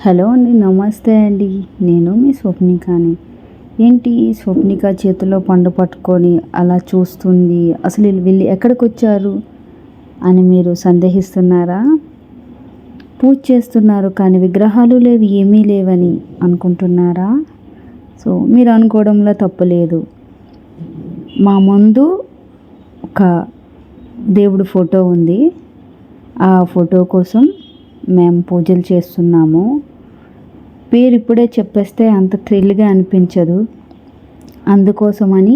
Hello అండి, నమస్తే అండి. నేను మీ స్వప్నికాని. ఏంటి స్వప్నిక చేతిలో పండు పట్టుకొని అలా చూస్తుంది, అసలు వీళ్ళు ఎక్కడికి వచ్చారు అని మీరు సందేహిస్తున్నారా? పూజ చేస్తున్నారు కానీ విగ్రహాలు లేవు, ఏమీ లేవని అనుకుంటున్నారా? సో మీరు అనుకోవడంలో తప్పులేదు. మా ముందు ఒక దేవుడి ఫోటో ఉంది. ఆ ఫోటో కోసం మేము పూజలు చేస్తున్నాము. పేరు ఇప్పుడే చెప్పేస్తే అంత థ్రిల్గా అనిపించదు, అందుకోసమని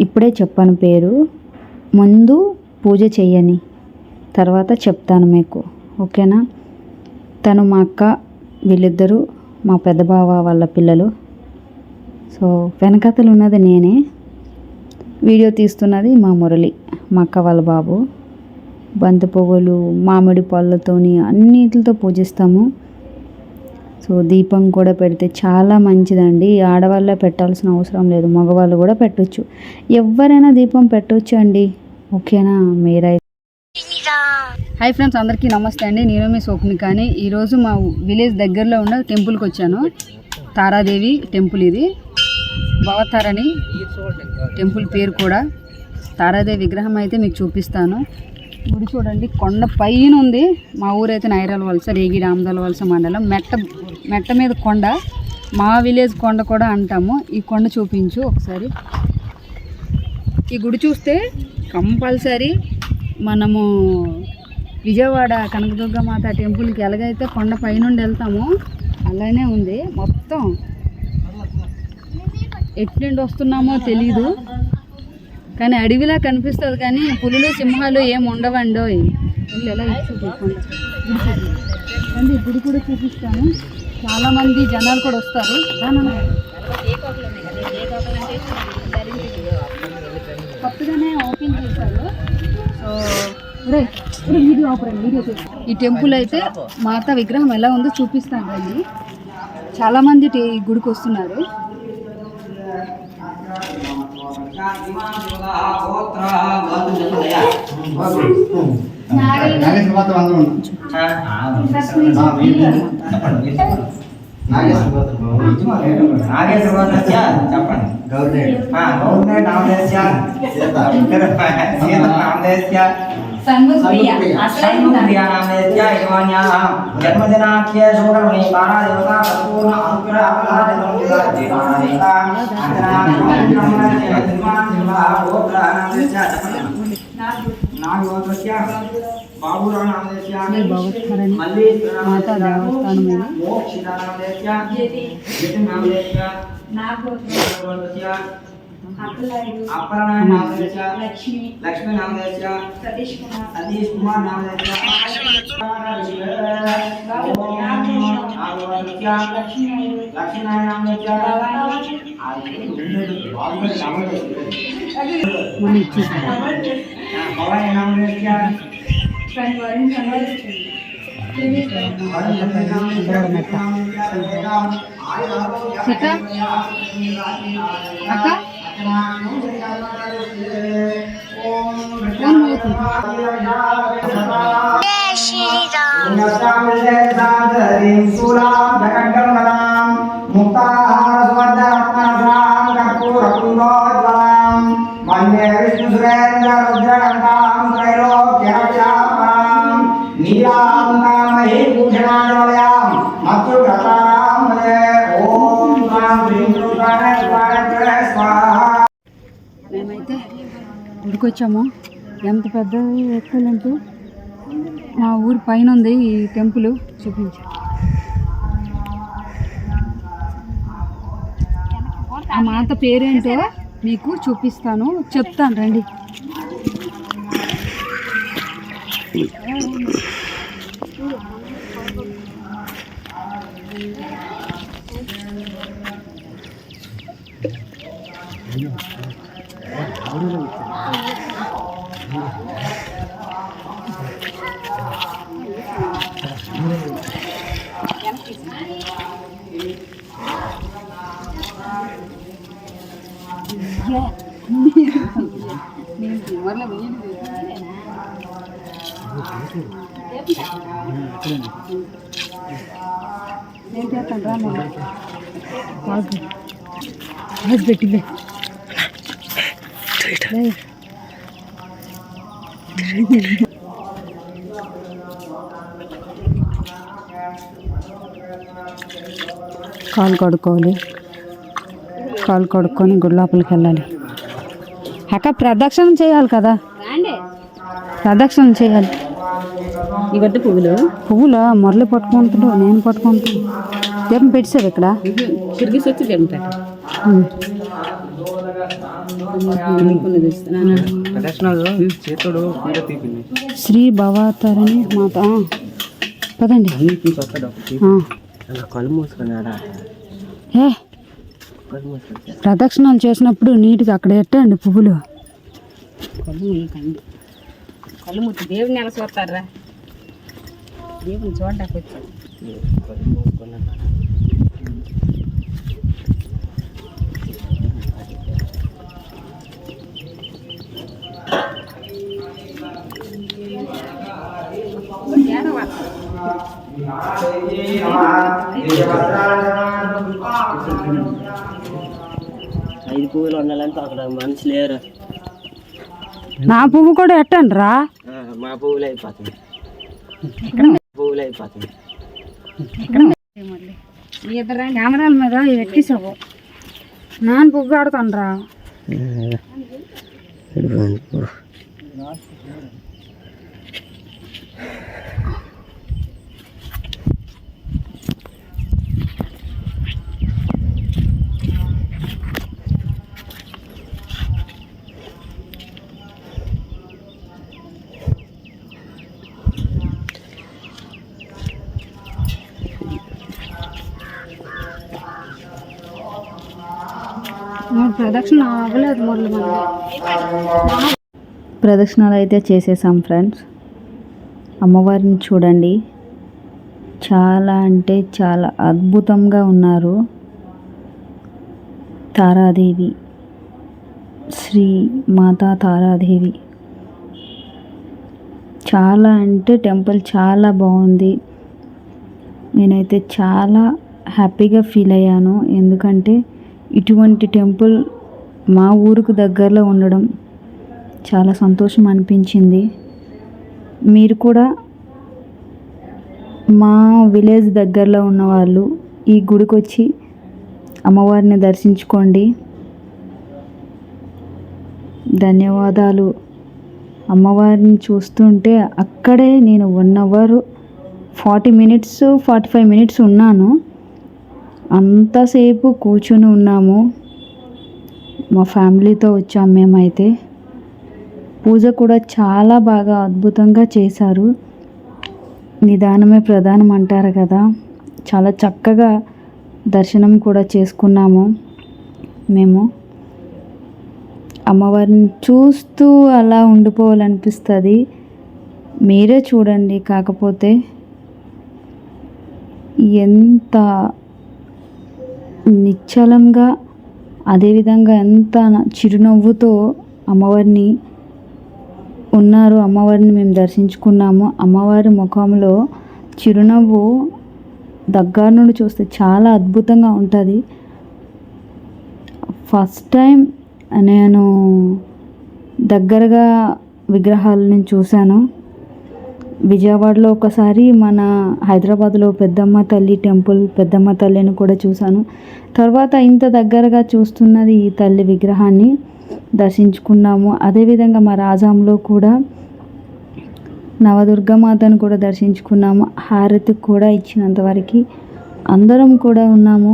ఇప్పుడే చెప్పాను పేరు. ముందు పూజ చెయ్యని, తర్వాత చెప్తాను మీకు, ఓకేనా? తను మా అక్క, వీళ్ళిద్దరూ మా పెద్ద బావ వాళ్ళ పిల్లలు. సో వెనకతలు ఉన్నది నేనే, వీడియో తీస్తున్నది మా మురళి, మా అక్క వాళ్ళ బాబు. బంతి పువ్వులు, మామిడి పళ్ళతోని అన్నిటితో పూజిస్తాము. సో దీపం కూడా పెడితే చాలా మంచిదండి. ఆడవాళ్ళే పెట్టాల్సిన అవసరం లేదు, మగవాళ్ళు కూడా పెట్టవచ్చు. ఎవరైనా దీపం పెట్టవచ్చు అండి, ఓకేనా? మీరైతే హాయ్ ఫ్రెండ్స్, అందరికీ నమస్తే అండి. నేను మీ స్వప్నికాని. ఈరోజు మా విలేజ్ దగ్గరలో ఉన్న టెంపుల్కి వచ్చాను. తారాదేవి టెంపుల్ ఇది, భవతారని టెంపుల్ పేరు కూడా. తారాదేవి విగ్రహం అయితే మీకు చూపిస్తాను. గుడి చూడండి, కొండ పైన ఉంది. మా ఊరైతే నైరాల వలస, రేగిడి ఆమదాల వలస మండలం. మెట్ట మీద కొండ, మా విలేజ్ కొండ కూడా అంటాము. ఈ కొండ చూపించు ఒకసారి. ఈ గుడి చూస్తే కంపల్సరీ మనము విజయవాడ కనకదుర్గమాత టెంపుల్కి ఎలాగైతే కొండ పైనుండి వెళ్తామో అలానే ఉంది. మొత్తం ఎట్నుండి వస్తున్నామో తెలీదు, కానీ అడవిలా కనిపిస్తుంది. కానీ పులులు, సింహాలు ఏమి ఉండవండో. ఎలా చూపించండి, గుడి కూడా చూపిస్తాను. చాలామంది జనాలు కూడా వస్తారు. కొత్తగానే ఓపెన్ చేశారు. సో వీడియో ఈ టెంపుల్ అయితే మాత విగ్రహం ఎలా ఉందో చూపిస్తాను అండి. చాలామంది ఈ గుడికి వస్తున్నారు. జన్మదినాఖ్య శుభకర్మణి బాణాదేవత పరిపూర్ణ అనుగ్రహ మాతా దేవస్థానం లక్ష్మీ నామదేశ సతీష్ కుమార్ నామదేశ లక్ష్మీనారాయణ నామదేశ భవానీ నామదేశ మేమైతే గుడికి వచ్చాము. ఎంత పెద్ద ఎక్కాలంటే మా ఊరి పైన ఉంది ఈ టెంపుల్. చూపించు. ఆ మాత పేరేంటో మీకు చూపిస్తాను, చెప్తాను రండి. ఏం చేస్తాను రా రాజు పెట్టిలే కాలు కడుక్కోవాలి, కాలు కడుక్కొని గుడి లోపలికి వెళ్ళాలి. అక్క ప్రదక్షిణం చేయాలి కదా, ప్రదక్షిణం చేయాలి. ఇవన్నీ పువ్వులు పువ్వులా మొరలు పట్టుకుంటున్నావు, నేను పట్టుకుంటున్నాను. దీపం పెట్టావు ఇక్కడ తిరిగి వచ్చి తింటాడు. శ్రీ భవతారిణి మాత పదండి. కళ్ళు మూసుకున్నాడా? ఏ ప్రదక్షిణాలు చేసినప్పుడు నీట్గా అక్కడ ఎట్టండి పువ్వులు. కళ్ళు మూయకండి, కళ్ళు మూసి దేవుని నెల చూస్తారా? దేవుని చూడడానికి వచ్చాడు. కళ్ళు మూసుకున్నాడు. ఐదు పువ్వులు ఉండాలంటే అక్కడ మనిషి లేరు. నా పువ్వు కూడా ఎట్టండి రా. మా పువ్వులు అయిపోతుంది, పువ్వులు అయిపోతుంది. ఇద్దరు కెమెరాల మీద ఎక్కిసావు, నాన్న పువ్వు ఆడుతాను రా. ప్రదక్షిణ అవ్వలేదు మురళి. ప్రదక్షిణాలు అయితే చేసేసాం ఫ్రెండ్స్. అమ్మవారిని చూడండి, చాలా అంటే చాలా అద్భుతంగా ఉన్నారు. తారాదేవి, శ్రీ మాతా తారాదేవి. చాలా అంటే టెంపుల్ చాలా బాగుంది. నేనైతే చాలా హ్యాపీగా ఫీల్ అయ్యాను, ఎందుకంటే ఇటువంటి టెంపుల్ మా ఊరికి దగ్గరలో ఉండడం చాలా సంతోషం అనిపించింది. మీరు కూడా మా విలేజ్ దగ్గరలో ఉన్నవాళ్ళు ఈ గుడికి వచ్చి అమ్మవారిని దర్శించుకోండి. ధన్యవాదాలు. అమ్మవారిని చూస్తుంటే అక్కడే నేను 1 అవర్ 40 మినిట్స్ 45 మినిట్స్ ఉన్నాను. అంతసేపు కూర్చొని ఉన్నాము. మా ఫ్యామిలీతో వచ్చాం మేమైతే. పూజ కూడా చాలా బాగా అద్భుతంగా చేశారు. నిదానమే ప్రధానం అంటారు కదా, చాలా చక్కగా దర్శనం కూడా చేసుకున్నాము మేము. అమ్మవారిని చూస్తూ అలా ఉండిపోవాలనిపిస్తుంది. మీరే చూడండి. కాకపోతే ఎంత నిశ్చలంగా, అదేవిధంగా ఎంత చిరునవ్వుతో అమ్మవారిని ఉన్నారు. అమ్మవారిని మేము దర్శించుకున్నాము. అమ్మవారి ముఖంలో చిరునవ్వు దగ్గర నుండి చూస్తే చాలా అద్భుతంగా ఉంటుంది. ఫస్ట్ టైం నేను దగ్గరగా విగ్రహాలను చూశాను. విజయవాడలో ఒకసారి, మన హైదరాబాద్లో పెద్దమ్మ తల్లి టెంపుల్, పెద్దమ్మ తల్లిని కూడా చూశాను. తర్వాత ఇంత దగ్గరగా చూస్తున్నది ఈ తల్లి విగ్రహాన్ని దర్శించుకున్నాము. అదేవిధంగా మా రాజాంలో కూడా నవదుర్గమాతను కూడా దర్శించుకున్నాము. హారతి కూడా ఇచ్చినంతవరకు అందరం కూడా ఉన్నాము.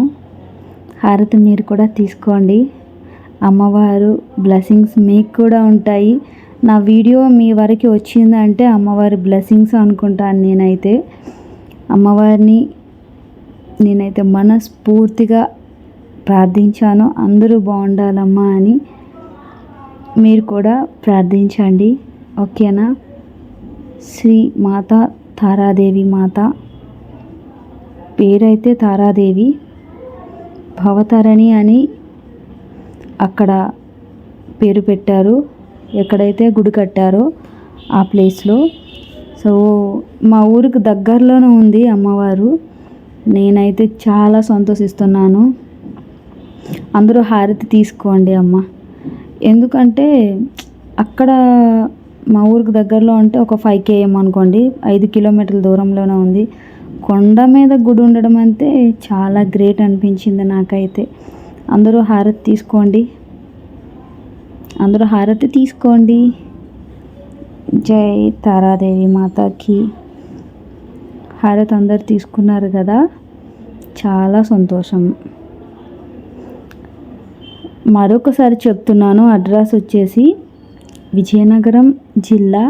హారతి మీరు కూడా తీసుకోండి. అమ్మవారు బ్లెస్సింగ్స్ మీకు కూడా ఉంటాయి. నా వీడియో మీ వరకు వచ్చిందంటే అమ్మవారి బ్లెస్సింగ్స్ అనుకుంటాను. అమ్మవారిని నేనైతే మనస్ఫూర్తిగా ప్రార్థించాను, అందరూ బాగుండాలమ్మా అని. మీరు కూడా ప్రార్థించండి, ఓకేనా? శ్రీ మాతా తారాదేవి మాత పేరైతే తారాదేవి, భవతారిణి అని అక్కడ పేరు పెట్టారు, ఎక్కడైతే గుడి కట్టారో ఆ ప్లేస్లో. సో మా ఊరికి దగ్గరలోనే ఉంది అమ్మవారు. నేనైతే చాలా సంతోషిస్తున్నాను. అందరూ హారతి తీసుకోండి అమ్మ. ఎందుకంటే అక్కడ మా ఊరికి దగ్గరలో అంటే ఒక 5 km అనుకోండి, 5 కిలోమీటర్ల దూరంలోనే ఉంది. కొండ మీద గుడి ఉండడం అంటే చాలా గ్రేట్ అనిపించింది నాకైతే. అందరూ హారతి తీసుకోండి, అందరూ హారతి తీసుకోండి. జై తారాదేవి మాతాకి. హారతి అందరు తీసుకున్నారు కదా, చాలా సంతోషం. మరొకసారి చెప్తున్నాను, అడ్రస్ వచ్చేసి విజయనగరం జిల్లా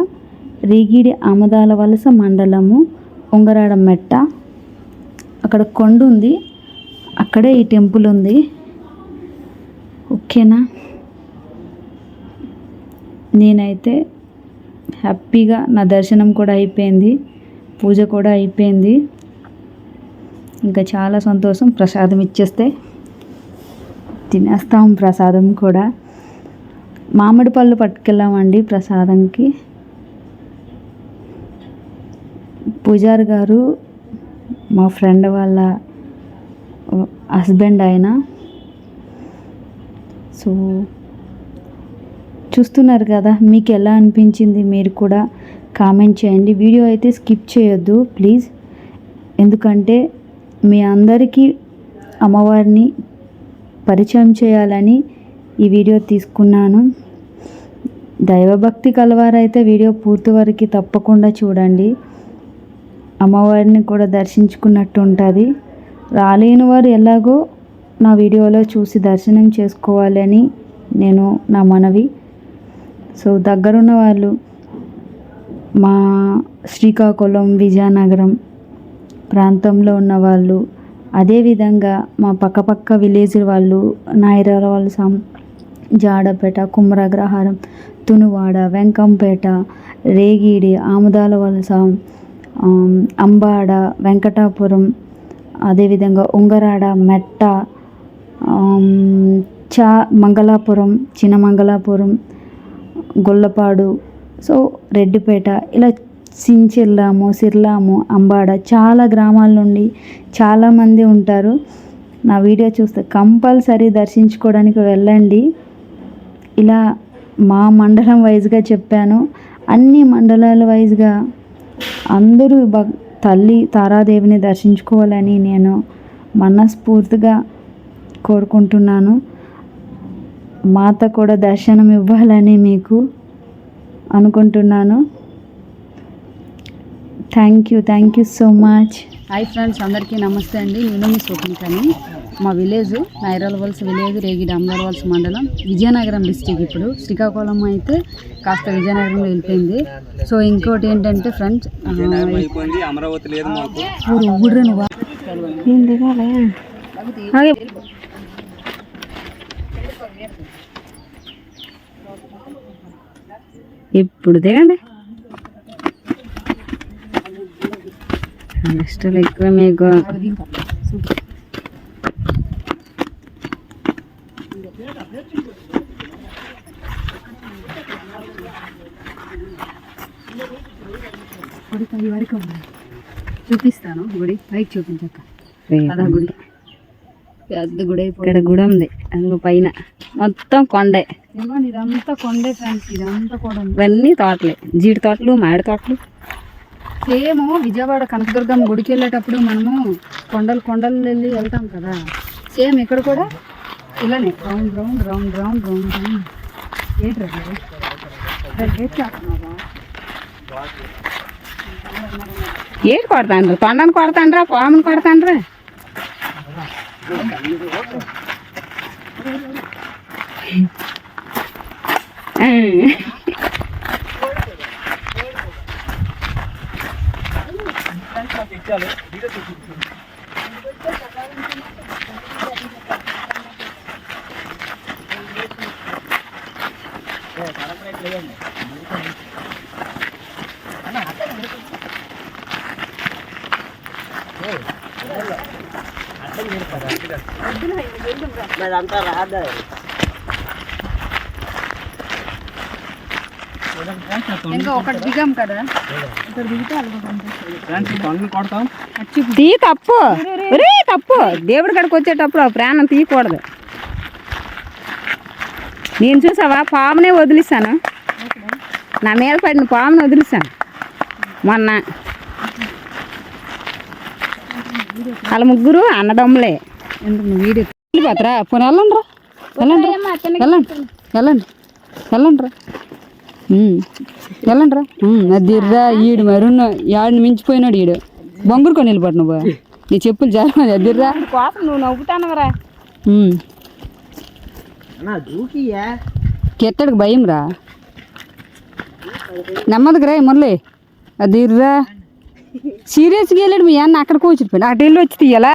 రేగిడి ఆమదాల వలస మండలము ఉంగరాడ మెట్ట. అక్కడ కొండ ఉంది, అక్కడే ఈ టెంపుల్ ఉంది. ఓకేనా? నేనైతే హ్యాపీగా నా దర్శనం కూడా అయిపోయింది, పూజ కూడా అయిపోయింది. ఇంకా చాలా సంతోషం. ప్రసాదం ఇచ్చేస్తే తినేస్తాం. ప్రసాదం కూడా మామిడి పళ్ళు పట్టుకెళ్ళామండి ప్రసాదంకి. పూజారి గారు మా ఫ్రెండ్ వాళ్ళ హస్బెండ్ ఆయన. సో చూస్తున్నారు కదా, మీకు ఎలా అనిపించింది మీరు కూడా కామెంట్ చేయండి. వీడియో అయితే స్కిప్ చేయొద్దు ప్లీజ్, ఎందుకంటే మీ అందరికీ అమ్మవారిని పరిచయం చేయాలని ఈ వీడియో తీసుకున్నాను. దైవభక్తి కలవారైతే వీడియో పూర్తి వరకు తప్పకుండా చూడండి. అమ్మవారిని కూడా దర్శించుకున్నట్టు ఉంటుంది. రాలేని వారు ఎలాగో నా వీడియోలో చూసి దర్శనం చేసుకోవాలని నేను నా మనవి. సో దగ్గరున్న వాళ్ళు మా శ్రీకాకుళం విజయనగరం ప్రాంతంలో ఉన్న వాళ్ళు, అదేవిధంగా మా పక్కపక్క విలేజ్ వాళ్ళు, నాయరాల వలస, జాడపేట, కుమరగ్రహారం, తునువాడ, వెంకంపేట, రేగిడి, ఆముదాల వలస, అంబాడ, వెంకటాపురం, అదేవిధంగా ఉంగరాడ, మెట్ట, మంగళాపురం, చిన్న మంగళాపురం, గొల్లపాడు, సో రెడ్డిపేట, ఇలా సించెల్లాము, సిర్లాము, అంబాడ, చాలా గ్రామాల నుండి చాలామంది ఉంటారు. నా వీడియో చూస్తే కంపల్సరీ దర్శించుకోవడానికి వెళ్ళండి. ఇలా మా మండలం వైజ్గా చెప్పాను. అన్ని మండలాల వైజ్గా అందరూ తల్లి తారాదేవిని దర్శించుకోవాలని నేను మనస్ఫూర్తిగా కోరుకుంటున్నాను. మాత కూడా దర్శనం ఇవ్వాలని మీకు అనుకుంటున్నాను. Thank you so much. Hi friends, అందరికీ నమస్తే అండి. నేను మీ స్వప్నికని. మా విలేజ్ నాయరాల వలస విలేజ్, రేగిడి అమ్మవారి వలస మండలం, విజయనగరం డిస్టిక్. ఇప్పుడు శ్రీకాకుళం అయితే కాస్త విజయనగరంలో వెళ్ళిపోయింది. సో ఇంకోటి ఏంటంటే ఫ్రెండ్స్, అమరావతి లేదు మాకు. ఇప్పుడు దిగండి. ఇష్టం ఎక్కువ మీకు. గుడి వరకు చూపిస్తాను. గుడి పైకి చూపించక్క. అదా గుడి, పెద్ద గుడి. ఇక్కడ గుడి ఉంది అందులో పైన, మొత్తం కొండే. ఇదంతా కొండే ఫ్రెండ్స్, ఇదంతా కూడా ఇవన్నీ తోటలే, జీడి తోటలు, మామిడి తోటలు. సేమ్ విజయవాడ కనకదుర్గమ్మ గుడికి వెళ్ళేటప్పుడు మనము కొండలు వెళ్ళి వెళ్తాం కదా, సేమ్ ఇక్కడ కూడా ఇలానే round round round round round round. ఏంటి ఏటి కొడతాండ్రా? తొండని కొడతాండ్రా, పాముని కొడతాండ్రా. అదంతా రాదా? ఇంకా ఒకటి దిగాం కదా, ఇక్కడ దిగితే అలా కొడతాం. తీ తప్పు రే తప్పు దేవుడి కాడికి వచ్చేటప్పుడు ఆ ప్రాణం తీయకూడదు. నేను చూసావా పామునే వదిలిస్తాను, నా మీద పడిన పాముని వదిలిస్తాను మొన్న. వాళ్ళ ముగ్గురు అన్నదమ్ములే. వీడియో వెళ్ళిపోతారా? పోనీ వెళ్ళండి రా, వెళ్ళండి వెళ్ళండి వెళ్ళండి వెళ్ళండి రా, వెళ్ళండి రా. అదిర్రా ఈడు మరున్న యాడిని మించిపోయినాడు ఈడు. బొంగురుకొని వెళ్ళిపోటు నువ్వు, నీ చెప్పులు చాలా అదిర్రా కోసం నువ్వు నవ్వుతానవరా. కెట్టడికి భయం రా, నెమ్మదికి రా మురళి. అదిర్రా సీరియస్గా వెళ్ళాడు మీ అన్న అక్కడ కూర్చుడిపోయాడు, అటు వెళ్ళి వచ్చి తీయాలా?